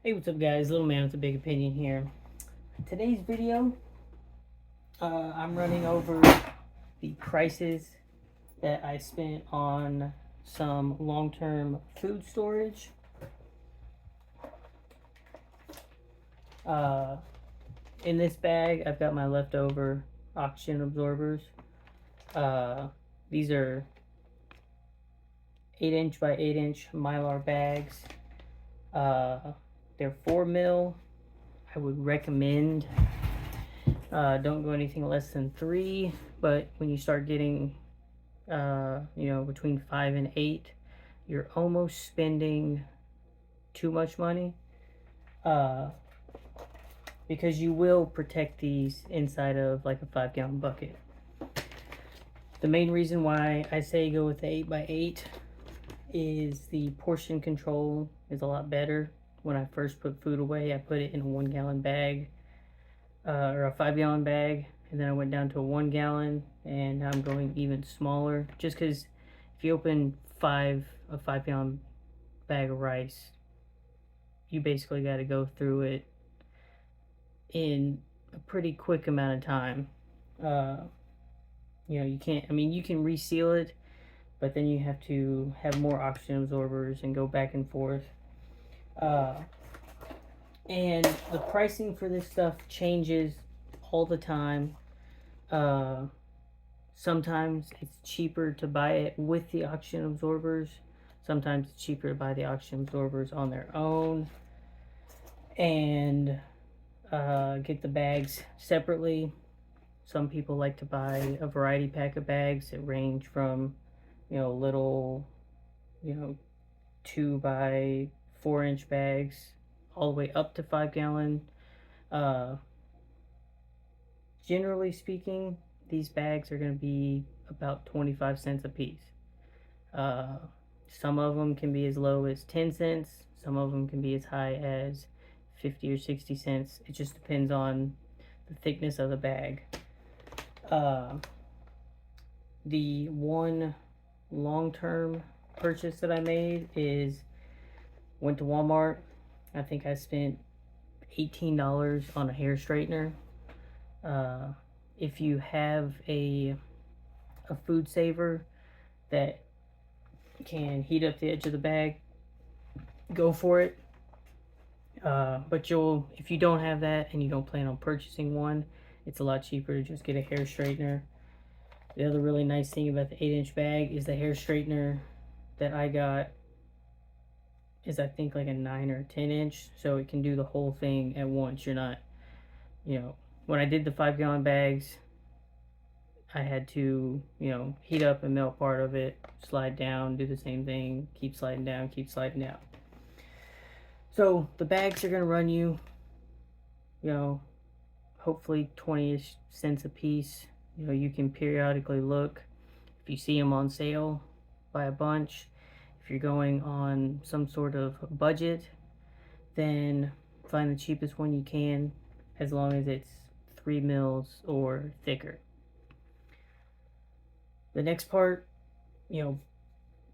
Hey, what's up guys? Little man with a big opinion here. Today's video, I'm running over the prices that I spent on some long-term food storage. In this bag, I've got my leftover oxygen absorbers. These are 8" by 8" Mylar bags. They're 4 mil. I would recommend don't go anything less than 3, but when you start getting between 5 and 8, you're almost spending too much money, because you will protect these inside of like a 5-gallon bucket. The main reason why I say go with the 8 by 8 is the portion control is a lot better. When I first put food away, I put it in a 1-gallon bag, or a 5-gallon bag, and then I went down to a 1-gallon, and I'm going even smaller, just because if you open a 5-gallon bag of rice, you basically got to go through it in a pretty quick amount of time. You can't, you can reseal it, but then you have to have more oxygen absorbers and go back and forth. And the pricing for this stuff changes all the time. Sometimes it's cheaper to buy it with the oxygen absorbers. Sometimes it's cheaper to buy the oxygen absorbers on their own and get the bags separately. Some people like to buy a variety pack of bags that range from, little, 2 by 4" bags all the way up to 5-gallon. Generally speaking, these bags are going to be about 25 cents a piece. Some of them can be as low as 10 cents. Some of them can be as high as 50 or 60 cents. It just depends on the thickness of the bag. The one long-term purchase that I made went to Walmart. I think I spent $18 on a hair straightener. If you have a food saver that can heat up the edge of the bag, go for it. But if you don't have that and you don't plan on purchasing one, it's a lot cheaper to just get a hair straightener. The other really nice thing about the 8" bag is the hair straightener that I got is, I think, like a 9 or 10", so it can do the whole thing at once. You're not, when I did the 5-gallon bags, I had to, heat up and melt part of it, slide down, do the same thing, keep sliding down, keep sliding down. So the bags are going to run you, hopefully 20-ish cents a piece. You can periodically look. If you see them on sale, buy a bunch. If you're going on some sort of budget, then find the cheapest one you can, as long as it's 3 mils or thicker. The next part,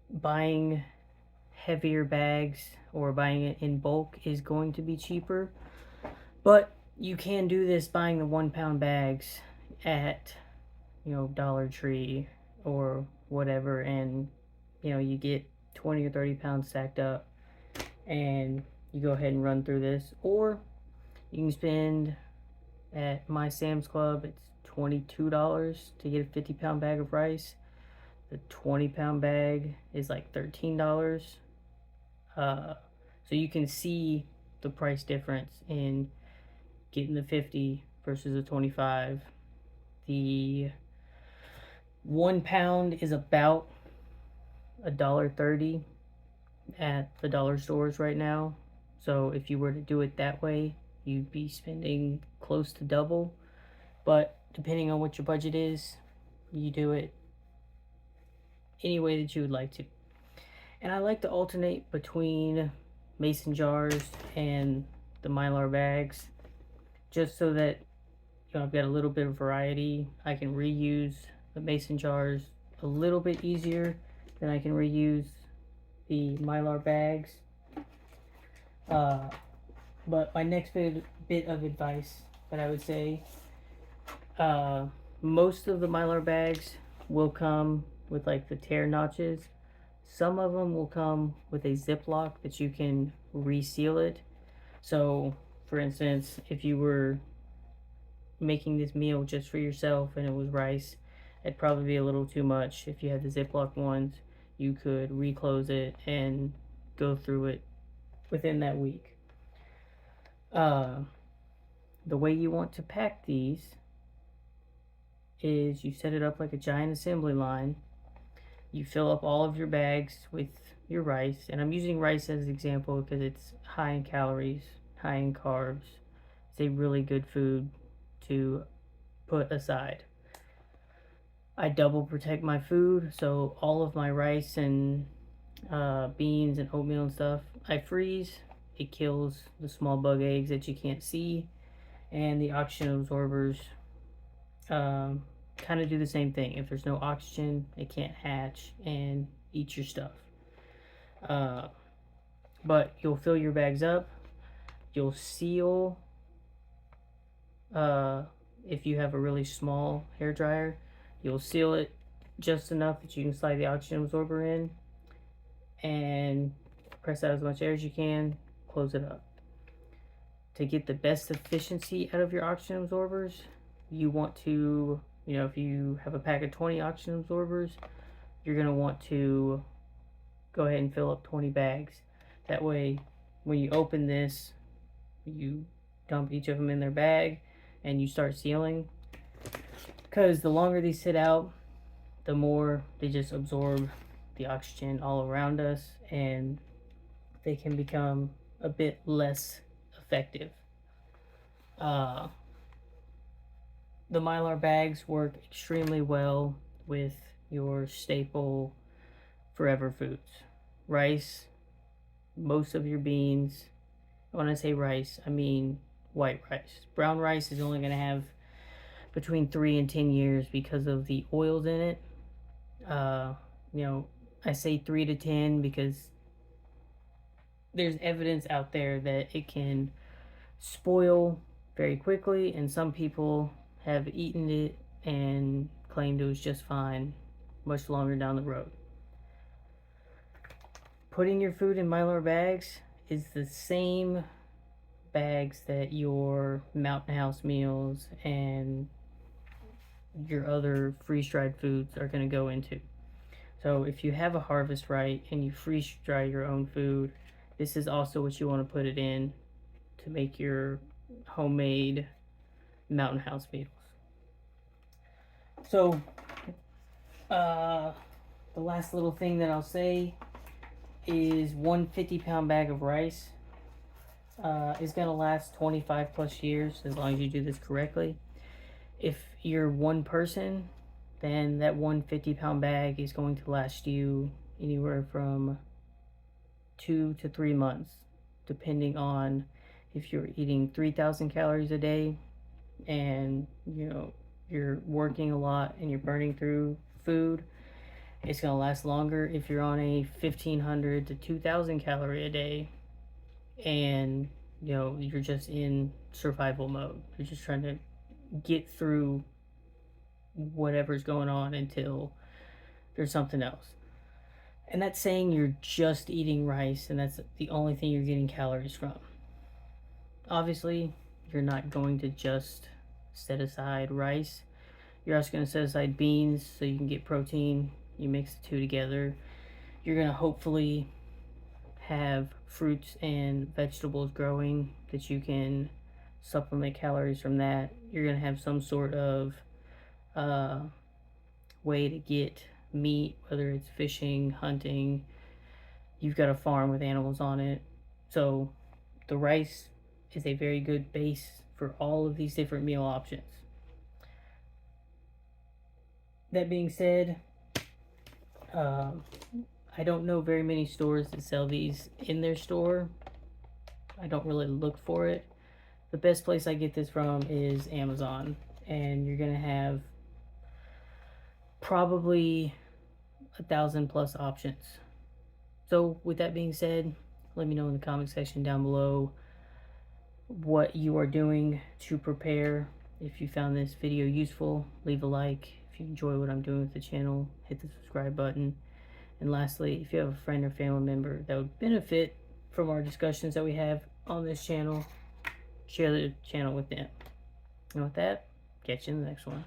buying heavier bags or buying it in bulk is going to be cheaper, but you can do this buying the 1-pound bags at Dollar Tree or whatever, and you get 20 or 30 pounds stacked up, and you go ahead and run through this. Or you can spend, at my Sam's Club, it's $22 to get a 50-pound bag of rice. The 20-pound bag is like $13. So you can see the price difference in getting the 50 versus the 25. The 1 pound is about $1.30 at the dollar stores right now. So if you were to do it that way, you'd be spending close to double. But depending on what your budget is, you do it any way that you would like to. And I like to alternate between mason jars and the Mylar bags, just so that I've got a little bit of variety. I can reuse the mason jars a little bit easier than I can reuse the Mylar bags. But my next bit of advice that I would say, uh, most of the Mylar bags will come with like the tear notches. Some of them will come with a Ziploc that you can reseal it. So, for instance, if you were making this meal just for yourself and it was rice, it'd probably be a little too much. If you had the Ziploc ones, you could reclose it and go through it within that week. Uh, the way you want to pack these is you set it up like a giant assembly line. You fill up all of your bags with your rice, and I'm using rice as an example because it's high in calories, high in carbs. It's a really good food to put aside. I double protect my food, so all of my rice and beans and oatmeal and stuff I freeze. It kills the small bug eggs that you can't see, and the oxygen absorbers kind of do the same thing. If there's no oxygen, it can't hatch and eat your stuff. Uh, but you'll fill your bags up. You'll seal. Uh, if you have a really small hair dryer, you'll seal it just enough that you can slide the oxygen absorber in and press out as much air as you can. Close it up. To get the best efficiency out of your oxygen absorbers, you want to, if you have a pack of 20 oxygen absorbers, you're going to want to go ahead and fill up 20 bags. That way, when you open this, you dump each of them in their bag and you start sealing. Because the longer these sit out, the more they just absorb the oxygen all around us and they can become a bit less effective. The Mylar bags work extremely well with your staple forever foods. Rice, most of your beans. When I say rice, I mean white rice. Brown rice is only going to have between 3 and 10 years because of the oils in it. Uh, I say 3 to 10 because there's evidence out there that it can spoil very quickly, and some people have eaten it and claimed it was just fine much longer down the road. Putting your food in Mylar bags is the same bags that your Mountain House meals and your other freeze-dried foods are going to go into. So if you have a harvest right and you freeze dry your own food, this is also what you want to put it in to make your homemade Mountain House meals. So the last little thing that I'll say is 150-pound bag of rice is going to last 25 plus years as long as you do this correctly. If you're one person, then that 150-pound bag is going to last you anywhere from 2 to 3 months, depending on if you're eating 3,000 calories a day and you're working a lot and you're burning through food. It's going to last longer if you're on a 1,500 to 2,000 calorie a day and you're just in survival mode. You're just trying to get through whatever's going on until there's something else. And that's saying you're just eating rice and that's the only thing you're getting calories from. Obviously, you're not going to just set aside rice. You're also going to set aside beans so you can get protein. You mix the two together. You're going to hopefully have fruits and vegetables growing that you can supplement calories from that. You're going to have some sort of way to get meat, whether it's fishing, hunting. You've got a farm with animals on it. So the rice is a very good base for all of these different meal options. That being said, I don't know very many stores that sell these in their store. I don't really look for it. The best place I get this from is Amazon, and you're gonna have probably 1,000 plus options. So with that being said, let me know in the comment section down below what you are doing to prepare. If you found this video useful, leave a like. If you enjoy what I'm doing with the channel, hit the subscribe button. And lastly, if you have a friend or family member that would benefit from our discussions that we have on this channel, share the channel with them. And with that, catch you in the next one.